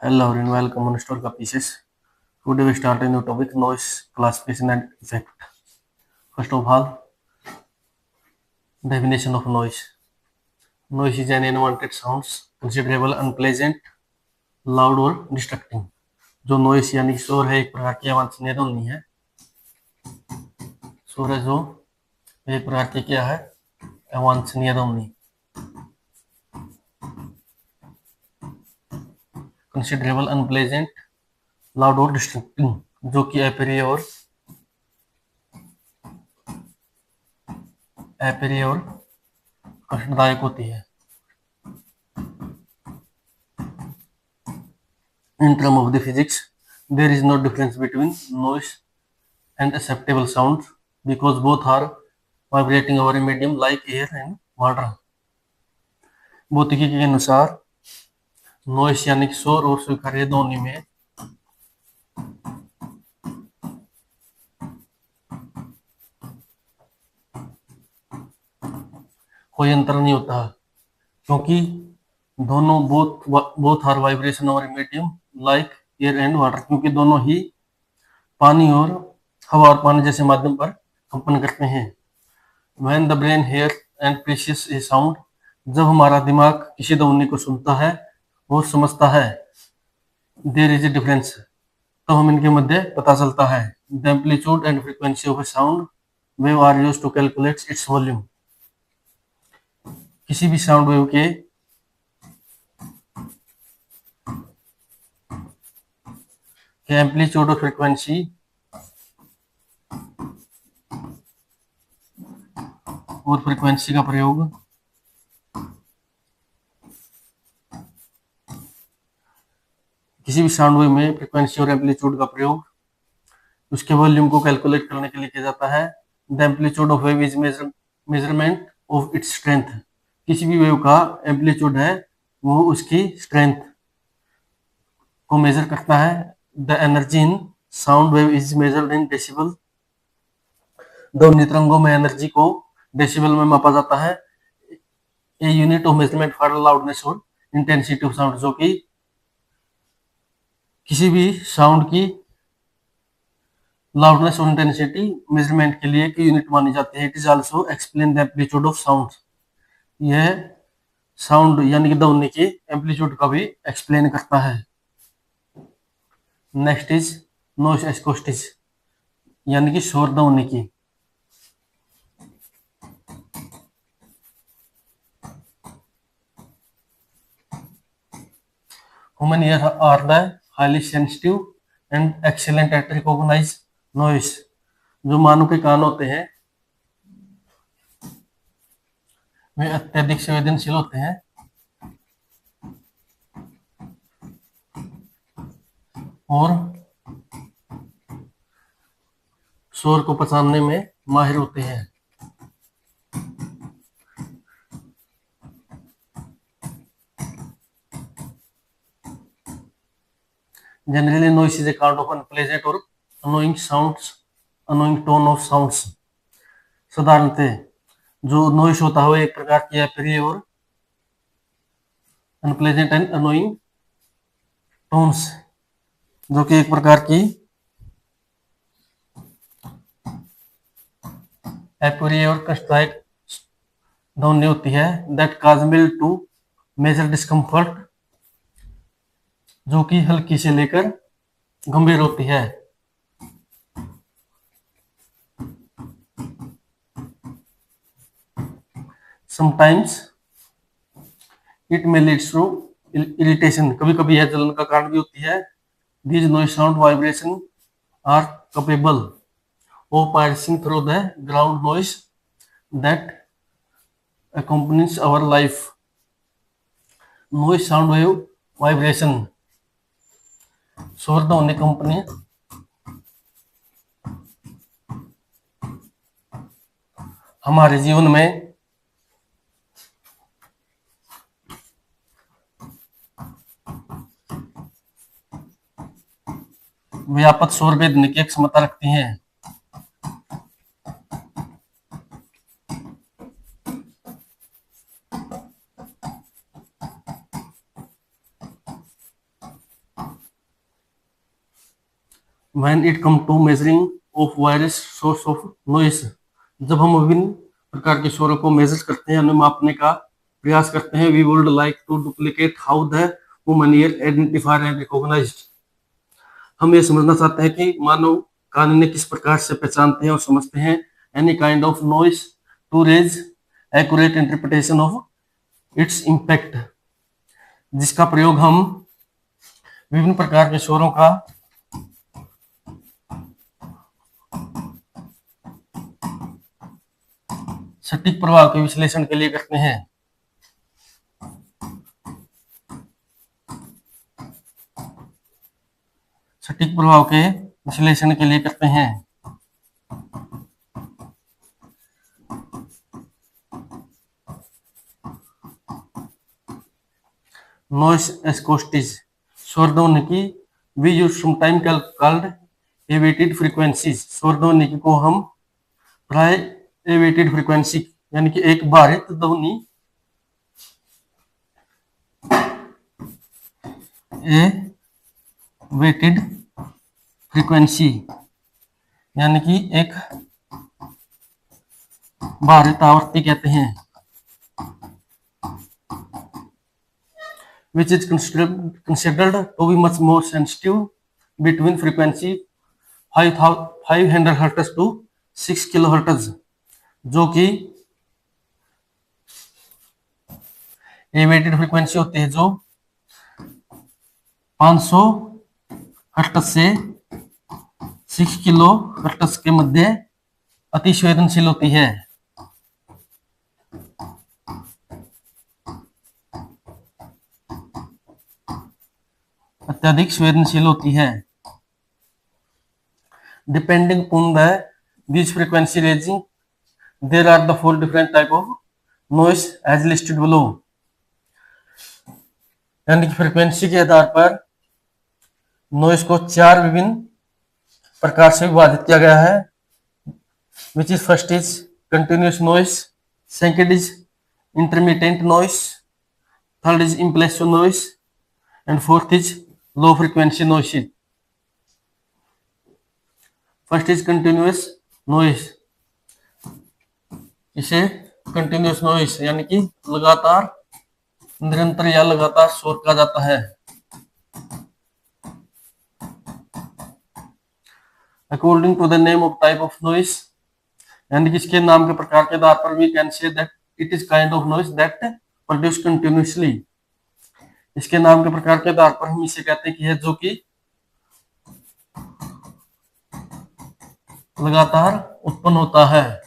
Hello everyone, welcome on Store Pieces. Today we start a new topic, noise classification and effect. First of all, definition of noise. Noise is an unwanted sounds, considerable, unpleasant, loud और distracting. जो noise यानी शोर है एक प्रकार की अवांछनीय ध्वनि है. शोर है जो एक प्रकार की क्या है अवांछनीय ध्वनि. Considerable, unpleasant, loud और distracting जो कि अप्रिय और कष्टदायक होती है. In terms of the physics, there is no difference between noise and acceptable sounds because both are vibrating over a medium like air and water. भौतिकी के अनुसार नॉइस यानी कि शोर और स्वीकार्य ध्वनि में कोई अंतर नहीं होता क्योंकि दोनों both are vibration over medium like air and water, क्योंकि दोनों ही पानी और हवा और पानी जैसे माध्यम पर कंपन करते हैं. When the brain hears and perceives a sound, जब हमारा दिमाग किसी ध्वनि को सुनता है और समझता है, there is a difference, तो हम इनके मध्य पता चलता है. The amplitude and frequency of a sound wave are used to calculate its volume. किसी भी साउंड वेव के एम्पलीट्यूड और फ्रीक्वेंसी का प्रयोग किसी भी साउंड वेव में फ्रीक्वेंसी और एम्पलीट्यूड का प्रयोग उसके वॉल्यूम को कैलकुलेट करने के लिए किया जाता है. The amplitude of wave is measurement of its strength. किसी भी वेव का एम्पलीट्यूड है वो उसकी स्ट्रेंथ को मेजर करता है. The energy in sound wave is measured in decibel. ध्वनि तरंगों में एनर्जी को डेसिबल में मापा जाता है. A unit of measurement for loudness और इंटेंसिटी ऑफ साउंड, जो कि किसी भी साउंड की लाउडनेस और इंटेंसिटी मेजरमेंट के लिए की यूनिट मानी जाती है. It is also explain the amplitude of sound. यह साउंड यानी कि ध्वनि के एम्पलीट्यूड का भी एक्सप्लेन करता है. नेक्स्ट इज नॉइस एक्सकोस्टिक्स यानी कि शोर ध्वनि की. Human ear are the highly sensitive and excellent at recognise noise. जो मानव के कान होते हैं वे अत्यधिक संवेदनशील होते हैं और शोर को पहचानने में माहिर होते हैं. Generally, noise is a kind of unpleasant or annoying tone of sounds. साधारणतः जो नॉइस होता है वो एक प्रकार की अप्रिय और अनप्लेजेंट एंड अनोइंग टोन्स, जो कि एक प्रकार की अप्रिय और कष्टदायक ध्वनि होती है. That cause mild to major discomfort, जो कि हल्की से लेकर गंभीर होती है. Sometimes it may leads to irritation, कभी कभी यह जलन का कारण भी होती है. These noise sound vibration are capable of passing through the ground noise that accompanies our life. Noise sound wave vibration शोर ध्वनि कंपनी हमारे जीवन में व्यापक शोर भेदने की क्षमता रखती हैं. when it come to measuring of various source of noise, जब हम विभिन्न प्रकार के शोरों को मेजर करते हैं, उन्हें मापने का प्रयास करते हैं, we would like to duplicate how the human ear identify and recognized. हम ये समझना चाहते हैं कि मानव कान ने किस प्रकार से पहचानते हैं और समझते हैं any kind of noise to raise accurate interpretation of its impact, जिसका प्रयोग हम विभिन्न प्रकार के शोरों का सटीक प्रभाव के विश्लेषण के लिए करते हैं। सटीक प्रभाव के विश्लेषण के लिए करते हैं। नॉइस एक्सकोस्टिस, शोर ध्वनिकी we use sometime called elevated frequencies. शोर ध्वनिकी को हम प्राय एवेटेड फ्रीक्वेंसी यानी कि एक भारित ध्वनि, एवेटेड फ्रीक्वेंसी यानी कि एक भारित आवृत्ति कहते हैं, which is considered to be much more sensitive between frequency 500 Hz to 6 kHz, जो कि एवेटेड फ्रीक्वेंसी होती है जो 500 हर्ट्ज से 6 kHz के मध्य अति संवेदनशील होती है। अत्यधिक संवेदनशील होती है। Depending on the this frequency ranging there are the 4 different type of noise as listed below, यानी कि फ्रीक्वेंसी के आधार पर नॉइस को 4 विभिन्न प्रकार से विभाजित किया गया है, which is first is continuous noise, second is intermittent noise, third is impulsive noise and fourth is low frequency noise. First is continuous noise, इसे कंटिन्यूस नॉइस यानी कि लगातार, निरंतर या लगातार शोर कहा जाता है। According to the name of type of noise, यानी कि इसके नाम के प्रकार के आधार पर we can say that it is kind of noise that produce continuously. इसके नाम के प्रकार के आधार पर हम इसे कहते हैं कि है जो कि लगातार उत्पन्न होता है।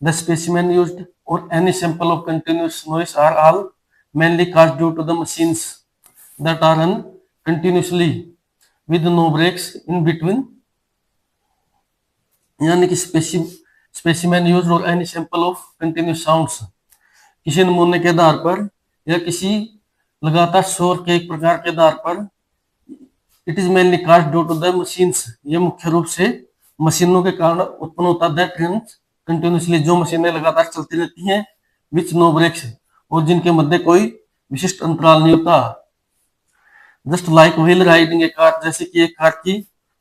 The specimen used or any sample of continuous noise are all mainly caused due to the machines that are run continuously with no breaks in between, यानी कि specimen used or any sample of continuous sounds, किसी नमूने के आधार पर या किसी लगातार शोर के एक प्रकार के आधार पर, it is mainly caused due to the machines, यह मुख्य रूप से मशीनों के कारण उत्पन्न होता है। that runs कंटिन्यूसली, जो मशीनें लगातार चलती रहती हैं, विच नो ब्रेक्स, और जिनके मध्य कोई विशिष्ट अंतराल नहीं होता। जस्ट लाइक व्हील राइडिंग ए कार, जैसे कि एक कार की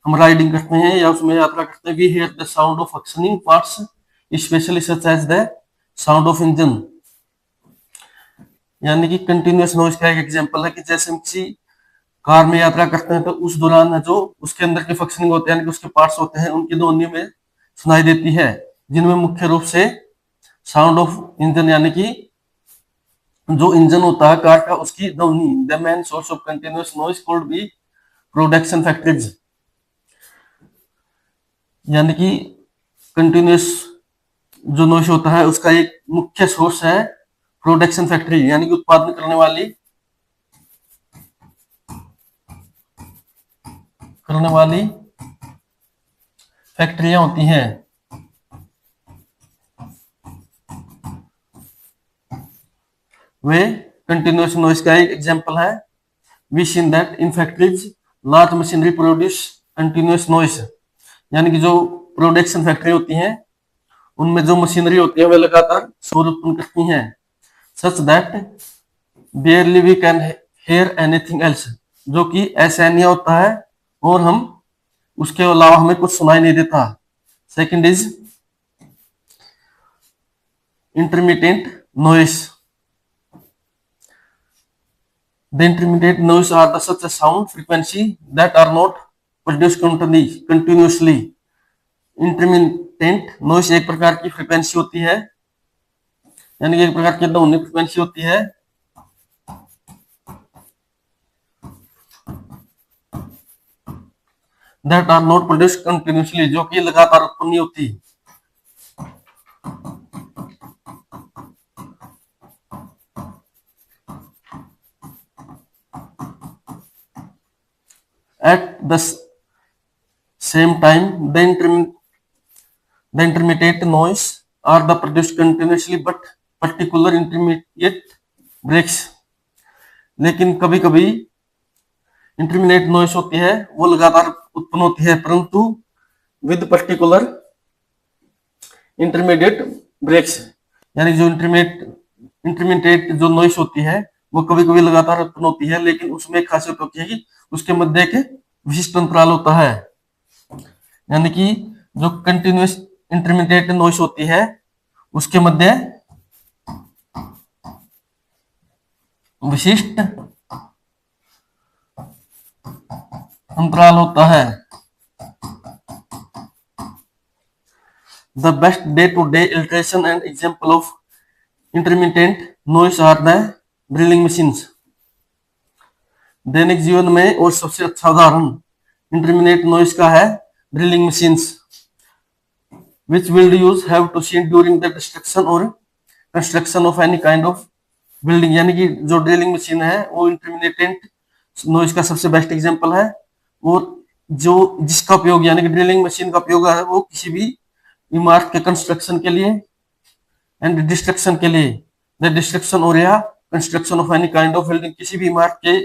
हम राइडिंग करते हैं या उसमें यात्रा करते हैं, we hear the sound of functioning parts specially such as the sound of engine, यानी कि कंटिन्यूअस नॉइज का एक एग्जांपल है कि जैसे हम किसी कार में यात्रा करते हैं तो उस दौरान जो उसके अंदर के फंक्शनिंग होते हैं, यानी कि उसके पार्ट्स होते हैं, उनकी ध्वनि में सुनाई देती है, जिनमें मुख्य रूप से साउंड ऑफ इंजन यानी कि जो इंजन होता है कार का, उसकी ध्वनि। The main source of continuous noise could be production factories, यानी कि कंटिन्यूअस जो नॉइज होता है उसका एक मुख्य सोर्स है प्रोडक्शन फैक्ट्री, यानी कि उत्पादन करने वाली फैक्ट्रियां होती हैं। वे कंटिन्यूअस नॉइज का एक एग्जांपल है। We seen that in factories large machinery produce continuous noise, यानी कि जो प्रोडक्शन फैक्ट्री होती हैं उनमें जो मशीनरी होती है वे लगातार शोर उत्पन्न करती हैं। Such that barely we can hear anything else, जो कि असहनीय होता है और हम उसके अलावा हमें कुछ सुनाई नहीं देता। Second is intermittent noise. The intermittent noise are the such a sound frequency that are not produced continuously. Intermittent noise एक प्रकार की फ्रीक्वेंसी होती है, यानी कि एक प्रकार की ध्वनि फ्रीक्वेंसी होती है that are not produced continuously, जो कि लगातार उत्पन्न नहीं होती। At the same time, the intermittent noise are the produced continuously but particular intermediate breaks। लेकिन कभी कभी इंटरमिटेंट नॉइस होती है, वो लगातार उत्पन्न होती है, परंतु विद पर्टिकुलर इंटरमीडिएट ब्रेक्स, यानी जो इंटरमीडिएट जो नॉइस होती है वो कभी कभी लगातार उत्पन्न होती है, लेकिन उसमें एक खासियत होती है कि उसके मध्य एक विशिष्ट अंतराल होता है। यानी कि जो कंटिन्यूअस इंटरमीडिएट नॉइस होती है उसके मध्य विशिष्ट अंतराल होता है। The best day-to-day illustration and example of intermittent noise are the drilling machines। दैनिक जीवन में और सबसे अच्छा उदाहरण इंटरमिटेंट नॉइस का है drilling machines, which will use have to seen during the destruction or construction of any kind of building। यानी कि जो ड्रिलिंग मशीन है वो इंटरमिटेंट नॉइस का सबसे बेस्ट एग्जांपल है, और जो जिसका उपयोग यानी कि ड्रिलिंग मशीन का उपयोग है वो किसी भी इमारत के कंस्ट्रक्शन के लिए एंड डिस्ट्रक्शन के लिए, द डिस्ट्रक्शन और या construction of any kind of building, किसी भी इमारत के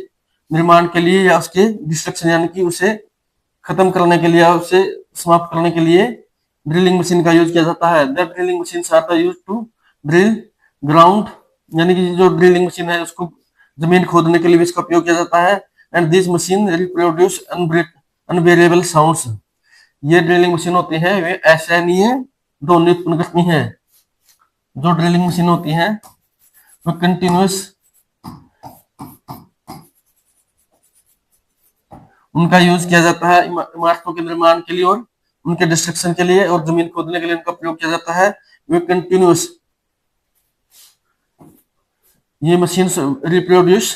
निर्माण के लिए या उसके डिस्ट्रक्शन यानी कि उसे खत्म करने के लिए या उसे समाप्त करने के लिए ड्रिलिंग मशीन का यूज किया जाता है। The drilling machine are the use to drill ground, यानी कि जो ड्रिलिंग मशीन है उसको जमीन खोदने के लिए भी इसका उपयोग किया जाता है। And this machine reproduce unvariable sounds, ये ड्रिलिंग मशीन होती है वे असहनीय ध्वनि उत्पन्न करती हैं। जो ड्रिलिंग मशीन होती है वो कंटिन्यूअस उनका यूज किया जाता है इमारतों के निर्माण के लिए और उनके डिस्ट्रक्शन के लिए, और जमीन खोदने के लिए उनका प्रयोग किया जाता है। वे कंटिन्यूअस ये मशीन रिप्रोड्यूस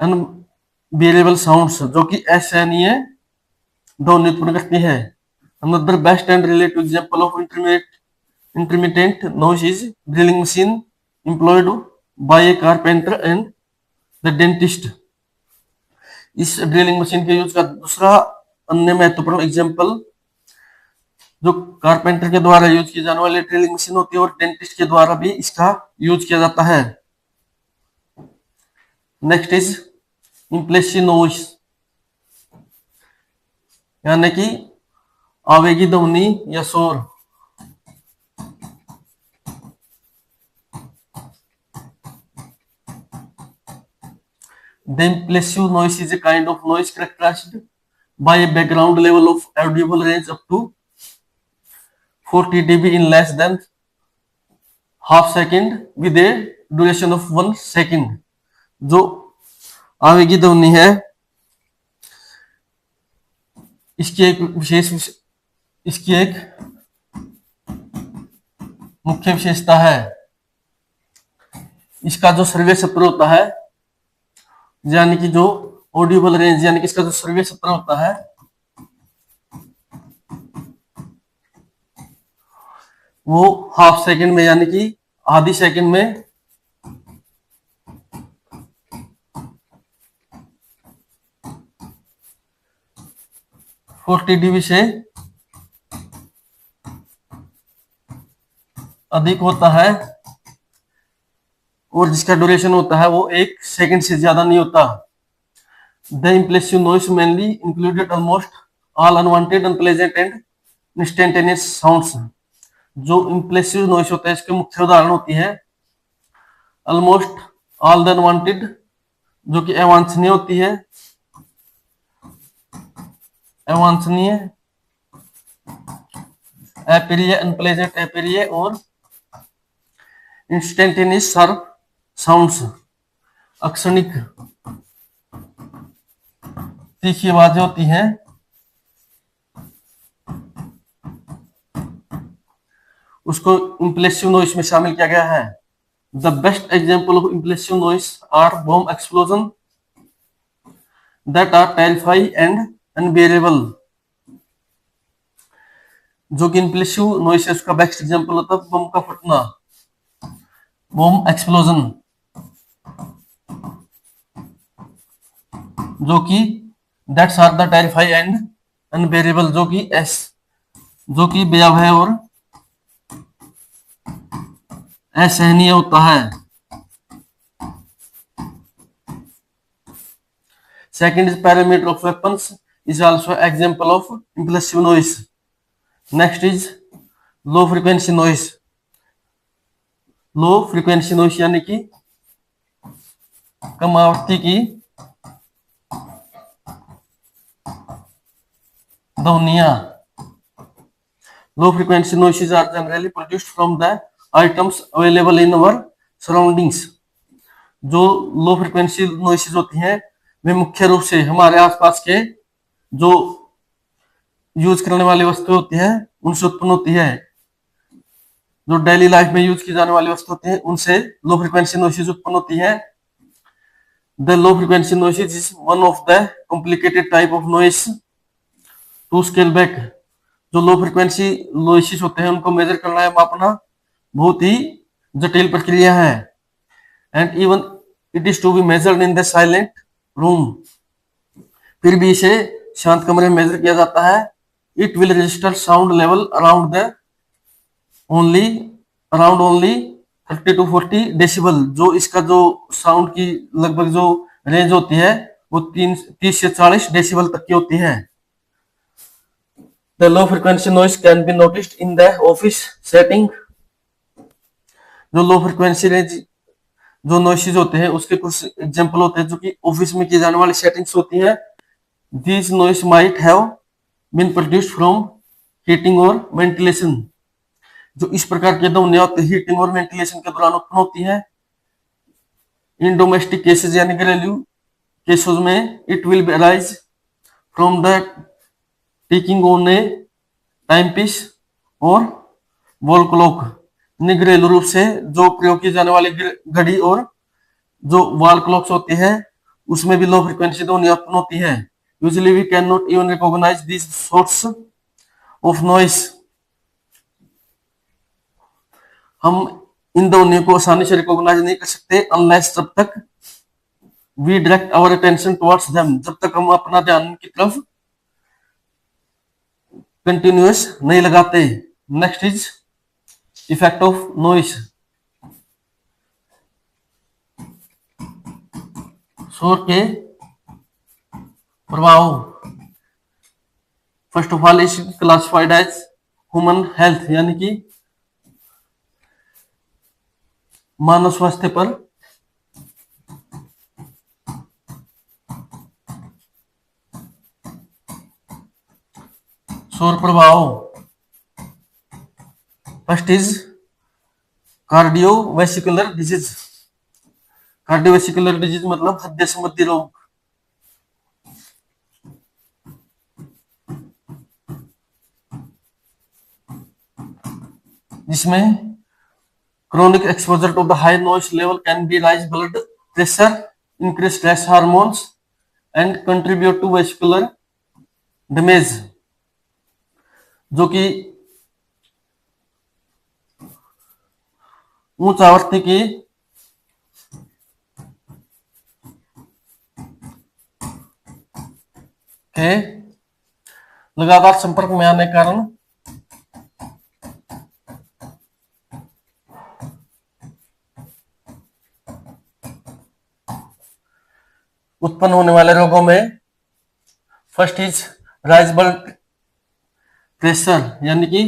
अनवेरिएबल साउंड्स, जो कि असहनीय ध्वनि उत्पन्न करती है। Another best and relative example of intermittent noise is drilling machine employed by a carpenter and the dentist। इस ड्रिलिंग मशीन के यूज का दूसरा अन्य महत्वपूर्ण एग्जांपल जो कारपेंटर के द्वारा यूज की जाने वाली ड्रिलिंग मशीन होती है और डेंटिस्ट के द्वारा भी इसका यूज किया जाता है। नेक्स्ट इज इम्प्लिसिट नॉइस, यानी कि आवेगी ध्वनि या शोर। The implosive noise is a kind of noise characterized by a background level of audible range up to 40 dB in less than half second with a duration of 1 second। जो आवेगी ध्वनि है इसकी एक मुख्य विशेषता है, इसका जो सर्वे क्षेत्र होता है, यानी कि जो ऑडिबल रेंज यानी कि इसका जो सर्वे क्षेत्र होता है वो हाफ सेकंड में यानी कि आधी सेकंड में 40 dB से अधिक होता है, और जिसका ड्यूरेशन होता है वो 1 सेकंड से ज्यादा नहीं होता। The implicit noise mainly included almost all unwanted unpleasant and instantaneous sounds. जो इम्प्लिसिट नॉइस होता है इसके मुख्य उदाहरण होती है ऑलमोस्ट ऑल द अनवांटेड जो कि अवांछनीय होती है, अवांछनीय, अप्रिय, अनप्लेजेंट, अप्रिय, और इंस्टेंटेनियस शार्प साउंड्स, अक्षणिक तीखी आवाजें होती हैं, उसको इम्प्रेसिव नॉइस में शामिल किया गया है। The best example of impressive noise are bomb explosion that are terrifying and unbearable. जो कि इम्प्रेसिव नॉइस है उसका बेस्ट एग्जाम्पल होता है बम का फटना, बॉम्ब एक्सप्लोजन, जो कि that's are the terrifying and unbearable, जो कि भयावह और असहनीय होता है। Second is parameter of weapons is also example of impressive noise. Next is low frequency noise. Low frequency noise यानी कि कम आवृत्ति की ध्वनियां। Low frequency noises are generally produced from the items available in our surroundings. जो low frequency noises होती हैं वे मुख्य रूप से हमारे आसपास के जो यूज करने वाली वस्तुएं होती हैं उनसे उत्पन्न होती है। जो डेली लाइफ में यूज की जाने वाली वस्तु होती है उनसे लो फ्रीक्वेंसी नॉइसेस उत्पन्न होती है। The low frequency noises is one of the complicated type of noise to scale back. जो लो फ्रीक्वेंसी नॉइसेस होते हैं उनको मेजर करना या मापना बहुत ही जटिल प्रक्रिया है। And even it is to be measured in the silent room. फिर भी इसे शांत कमरे में मेजर किया जाता है। It will register sound level around only 30 to 40 decibel. जो इसका जो साउंड की लगभग जो रेंज होती है वो 30 से 40 डेसिबल तक की होती है। The low frequency noise can be noticed in the office setting. जो लो फ्रीक्वेंसी रेंज जो नॉइसेस होते हैं उसके कुछ एग्जांपल होते हैं जो कि ऑफिस में की जाने वाली सेटिंग्स होती है। This noise might have been produced from heating और वेंटिलेशन। जो इस प्रकार की ध्वनियां होती है हीटिंग और वेंटिलेशन के दौरान उत्पन्न होती है। इन डोमेस्टिक केसेस यानी घरेलू केसेस में it will be arise from the ticking on a timepiece और वॉल क्लॉक। घरेलू रूप से जो प्रयोग की जाने वाली घड़ी और जो वॉल क्लॉक्स होती है उसमें भी लो फ्रीक्वेंसी ध्वनियां उत्पन्न होती है। Usually we can not even recognise this source of noise. हम इन ध्वनियों को आसानी से रिकॉग्नाइज नहीं कर सकते अनलेस जब तक we direct our attention towards them, जब तक हम अपना ध्यान की तरफ कंटिन्यूअस नहीं लगाते। Next is effect of noise. शोर के प्रभाव। First of all is classified as human health यानी कि मानव स्वास्थ्य पर शोर प्रभाव। First is cardiovascular disease. Cardiovascular disease मतलब हृदय संबंधी रोग। जिसमें chronic exposure to the high noise level can be rise blood pressure, increase stress hormones and contribute to vascular damage। जो कि उच्च आवृत्ति की के लगातार संपर्क में आने के कारण उत्पन्न होने वाले रोगों में first is rise blood pressure यानी कि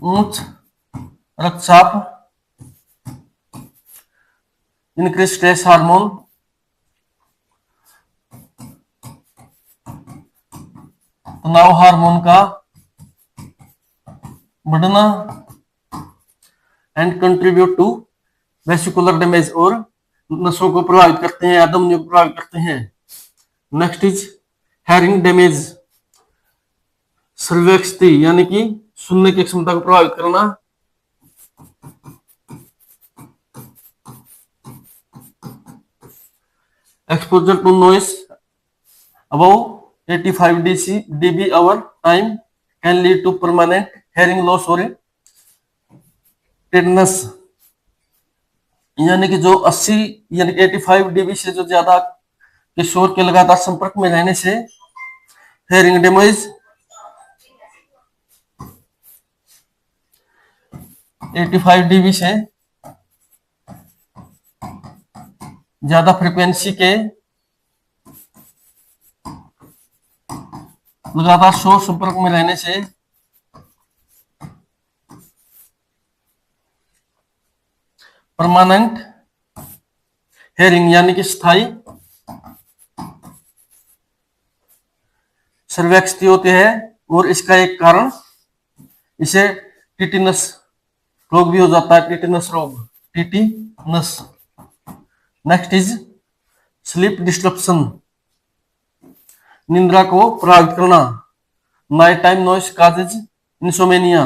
उच्च रक्तचाप। इंक्रीज स्ट्रेस हार्मोन, तनाव हार्मोन का बढ़ना, and contribute to vesicular damage, और नसों को प्रभावित करते हैं या धमनियों को प्रभावित करते हैं। नेक्स्ट इज हेयरिंग डैमेज, सर्वैक्सिटी यानी कि सुनने की क्षमता को प्रभावित करना, exposure to noise above 85 dB hour time can lead to permanent hearing loss और टिटनेस, यानी कि जो 80 यानी कि 85 dB से जो ज्यादा के शोर के लगातार संपर्क में रहने से हेयरिंग डैमेज, 85 dB से ज्यादा फ्रीक्वेंसी के लगातार शोर संपर्क में रहने से परमानेंट हेयरिंग यानी कि स्थायी सर्वैक्सिटी होती है, और इसका एक कारण इसे टिटिनस रोग भी हो जाता है, टिटिनस रोग, टिटिनस। नेक्स्ट इज स्लीप डिस्टरप्शन, निंद्रा को प्रभावित करना, night time noise causes insomnia,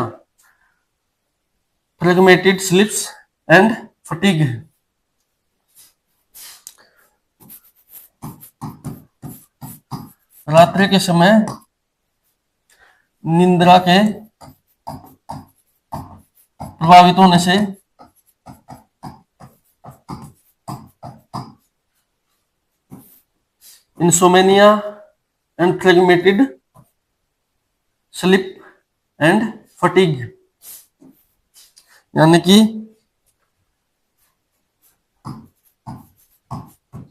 fragmented स्लीप्स and fatigue, रात्रि के समय निंद्रा के प्रभावित होने से insomnia and fragmented sleep and fatigue, यानी कि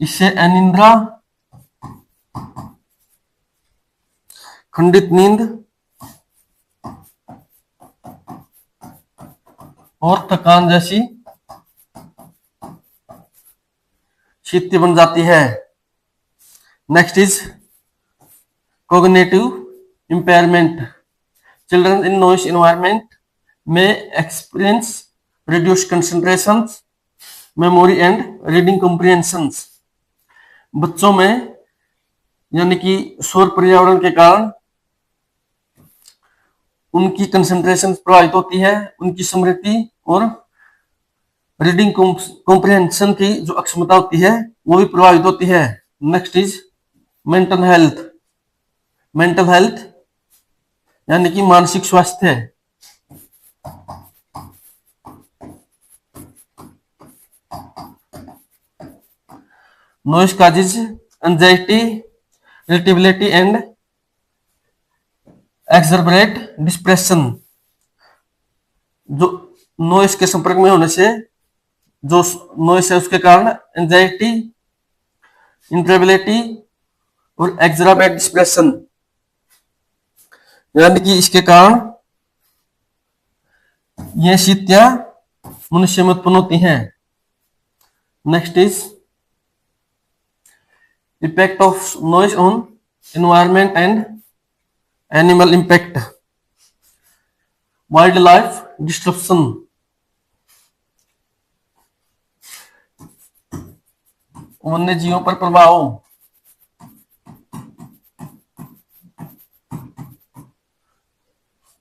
इससे अनिद्रा, खंडित नींद और थकान जैसी स्थिति बन जाती है। Next is cognitive impairment, children in noise environment में experience reduced concentration, memory and reading comprehension, बच्चों में यानी कि शोर पर्यावरण के कारण उनकी कंसंट्रेशन प्रभावित होती है, उनकी स्मृति और रीडिंग कॉम्प्रिहेंशन की जो अक्षमता होती है वो भी प्रभावित होती है। Next is mental health, mental health यानी कि मानसिक स्वास्थ्य, noise causes anxiety, irritability and exacerbate depression, जो नॉइस के संपर्क में होने से जो नॉइस है उसके कारण एंजाइटी, इरिटेबिलिटी और एक्सरबरेट डिप्रेशन, यानी कि इसके कारण ये स्थितियां मनुष्य में उत्पन्न होती हैं। Next is effect of noise on environment and animal impact, wild life disruption, वन्य जीवों पर प्रभाव,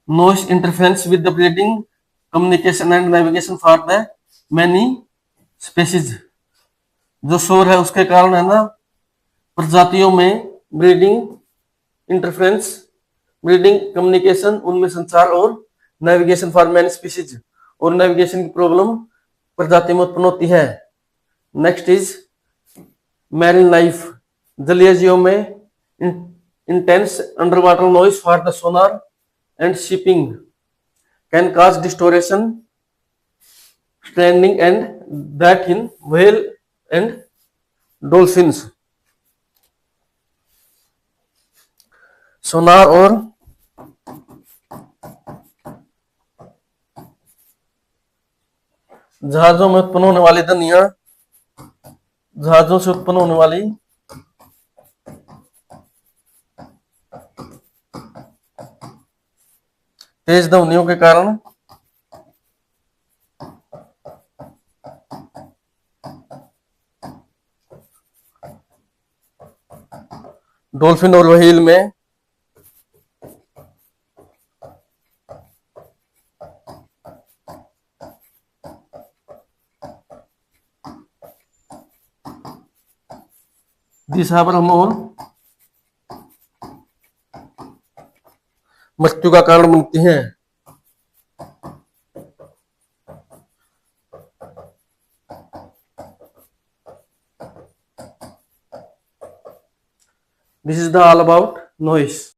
noise interference with the breeding, communication and navigation for the many species, जो शोर है उसके कारण है ना प्रजातियों में ब्रीडिंग इंटरफेरेंस, ब्रीडिंग कम्युनिकेशन उनमें संचार, और नेविगेशन फॉर मैनी स्पीशीज, और नेविगेशन की प्रॉब्लम प्रजाति में उत्पन्न होती है। नेक्स्ट इज मैरीन लाइफ, जलीय जीवों में intense under water noise for the Sonar and shipping can cause distortion, stranding and that in whale and dolphins, सोनार और जहाजों में उत्पन्न होने वाली ध्वनियां जहाजों से उत्पन्न होने वाली तेज ध्वनियों के कारण डॉल्फिन और व्हेल में दिशाभ्रम मृत्यु का कारण बनती हैं। This is the all about noise.